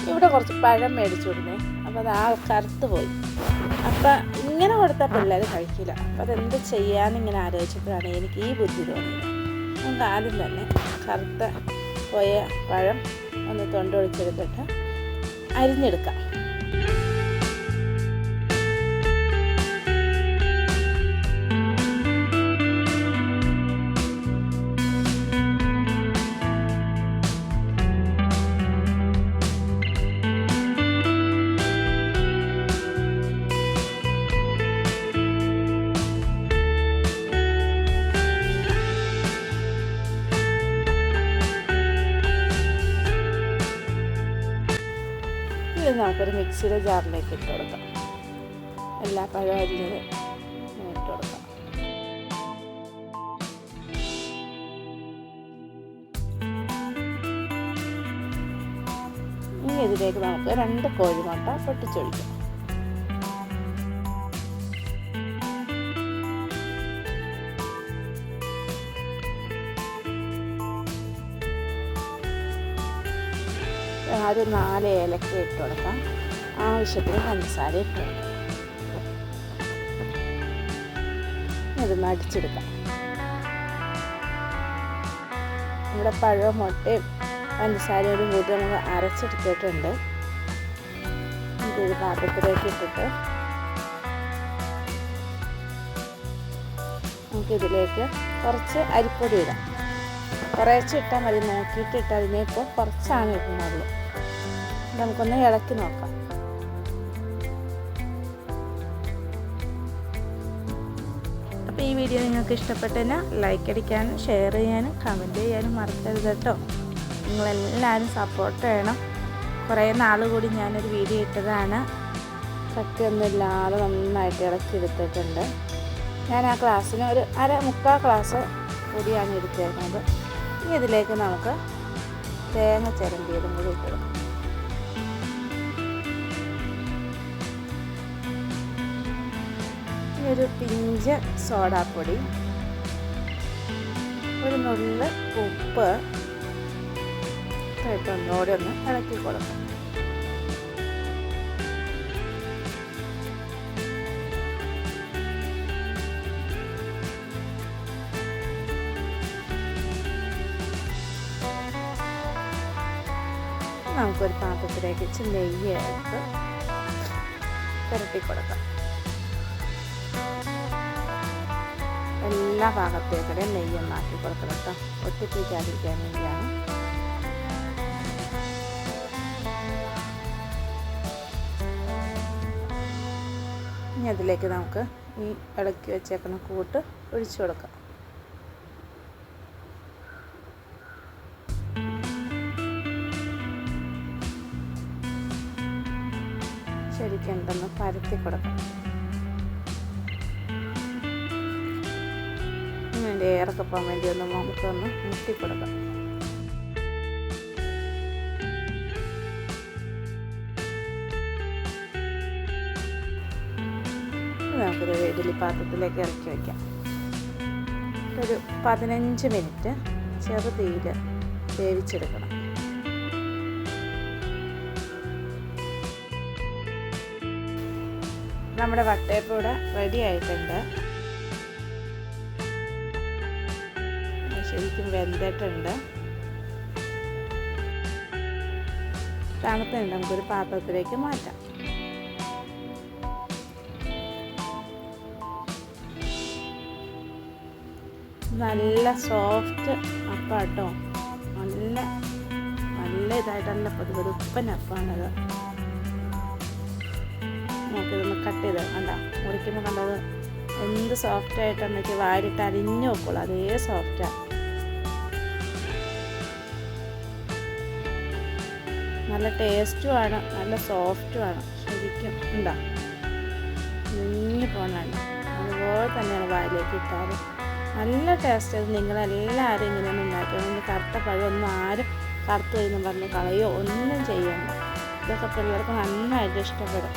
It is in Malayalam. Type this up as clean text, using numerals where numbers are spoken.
ഇവിടെ കുറച്ച് പഴം മേടിച്ചു കൊടുത്തേ. അപ്പോൾ അത് കറുത്ത് പോയി. അപ്പം ഇങ്ങനെ കൊടുത്താൽ പിള്ളേർ കഴിക്കില്ല. അപ്പോൾ അതെന്ത് ചെയ്യാനിങ്ങനെ ആലോചിച്ചപ്പോഴാണ് എനിക്ക് ഈ ബുദ്ധി തോന്നിയത്. നമുക്ക് ആദ്യം തന്നെ കറുത്ത പോയ പഴം ഒന്ന് തൊണ്ടൊഴിച്ചെടുത്തിട്ട് അരിഞ്ഞെടുക്കാം. ഇത് നമുക്കൊരു മിക്സിയുടെ ജാറിലേക്ക് ഇട്ട് കൊടുക്കാം. എല്ലാ പഴം അരിഞ്ഞത് ഇട്ട് കൊടുക്കാം. ഇനി ഇതിലേക്ക് നമുക്ക് 2 കോഴിമുട്ട പൊട്ടിച്ചൊഴിക്കാം. ഒരു 4 ഏലക്ക ഇട്ട് കൊടുക്കാം. ആവശ്യത്തിന് പഞ്ചസാര ഇട്ട് കൊടുക്കാം. ഇതൊന്ന് അടിച്ചെടുക്കാം. നമ്മുടെ പഴവും മുട്ടയും പഞ്ചസാരയോടും കൂടി നമ്മൾ അരച്ചെടുത്തിട്ടുണ്ട്. ഇതൊരു പാത്രത്തിലേക്ക് ഇട്ടിട്ട് നമുക്കിതിലേക്ക് കുറച്ച് അരിപ്പൊടി ഇടാം. കുറേശ്ശെ ഇട്ടാൽ മതി, നോക്കിയിട്ട് ഇട്ട് അതിനേപ്പോൾ കുറച്ചാണ് ഇടുന്നുള്ളൂ. നമുക്കൊന്ന് ഇളക്കി നോക്കാം. അപ്പോൾ ഈ വീഡിയോ നിങ്ങൾക്ക് ഇഷ്ടപ്പെട്ടതിന് ലൈക്ക് അടിക്കാനും ഷെയർ ചെയ്യാനും കമൻറ്റ് ചെയ്യാനും മറക്കരുത് കേട്ടോ. നിങ്ങളെല്ലാവരും സപ്പോർട്ട് ചെയ്യണം. കുറേ നാൾ കൂടി ഞാനൊരു വീഡിയോ ഇട്ടതാണ്. കട്ടിയൊന്നുമില്ലാതെ നന്നായിട്ട് ഇളക്കി എടുത്തിട്ടുണ്ട്. ഞാൻ ആ ക്ലാസ്സിന് ഒരു മുക്കാൽ ഗ്ലാസ് പൊടിയാണ് എടുത്തേക്കുന്നത്. ഇനി ഇതിലേക്ക് നമുക്ക് തേങ്ങ ചിരണ്ടിയതും കൂടി ഇട്ടുകൊടുക്കാം. ഒരു പിഞ്ച് സോഡാപ്പൊടി, ഒരു നുള്ള് ഉപ്പ് ഇട്ട് ഒന്നുകൂടി ഒന്ന് ഇളക്കി കൊടുക്കാം. നമുക്കൊരു പാത്രത്തിലേക്ക് ഇച്ചിരി നെയ്യ് എടുത്ത് പുരട്ടി കൊടുക്കാം. എല്ലാ ഭാഗത്തേക്കൂടെ നെയ്യൊന്നാക്കി കൊടുക്കണം കേട്ടോ. ഒട്ടിപ്പിടിക്കാതിരിക്കാൻ വേണ്ടിയാണ്. ഇനി അതിലേക്ക് നമുക്ക് ഈ ഇളക്കി വെച്ചേക്കുന്ന കൂട്ട് ഒഴിച്ചു കൊടുക്കാം. ശരിക്കും ഉണ്ടെന്ന് പരത്തി കൊടുക്കാം. അതിൻ്റെ എയറൊക്കെ പോകാൻ വേണ്ടി നമുക്കൊന്ന് മുട്ടി കൊടുക്കാം. നമുക്കൊരു ഇഡ്ഡലി പാത്രത്തിലേക്ക് ഇറക്കി വയ്ക്കാം. ഒരു 15 മിനിറ്റ് ചെറുതീയിൽ വേവിച്ചെടുക്കണം. നമ്മുടെ വട്ടയപ്പം ഇവിടെ റെഡി ആയിട്ടുണ്ട്. ശരിക്കും വെന്തിട്ടുണ്ട്. തണുത്തുണ്ട്. നമുക്കൊരു പാത്രത്തിലേക്ക് മാറ്റാം. നല്ല സോഫ്റ്റ് അപ്പം കേട്ടോ. നല്ല ഇതായിട്ട് നല്ല പൊതുപ്പൻ അപ്പമാണത്. നമുക്കിതൊന്ന് കട്ട് ചെയ്ത് കണ്ടോ, മുറിക്കുമ്പോൾ കണ്ടത് എന്ത് സോഫ്റ്റായിട്ടെന്നൊക്കെ വാരിട്ട് അരിഞ്ഞു നോക്കുള്ളൂ. അതേ സോഫ്റ്റാണ്. നല്ല ടേസ്റ്റുമാണ്, നല്ല സോഫ്റ്റുമാണ്. ശരിക്കും ഉണ്ടോ, ഇഞ്ഞു പോകണുണ്ട്. അതുപോലെ തന്നെയാണ് വായിലേക്ക് ഇട്ടാൽ നല്ല ടേസ്റ്റ്. അത് നിങ്ങളെല്ലാവരും ഇങ്ങനെയൊന്നും ഉണ്ടാക്കണം. കറുത്ത പഴമൊന്നും ആരും കറുത്ത് കഴിഞ്ഞ് പറഞ്ഞ് കളയോ ഒന്നും ചെയ്യണ്ട. ഇതൊക്കെ പിള്ളേർക്ക് നന്നായിട്ട് ഇഷ്ടപ്പെടും.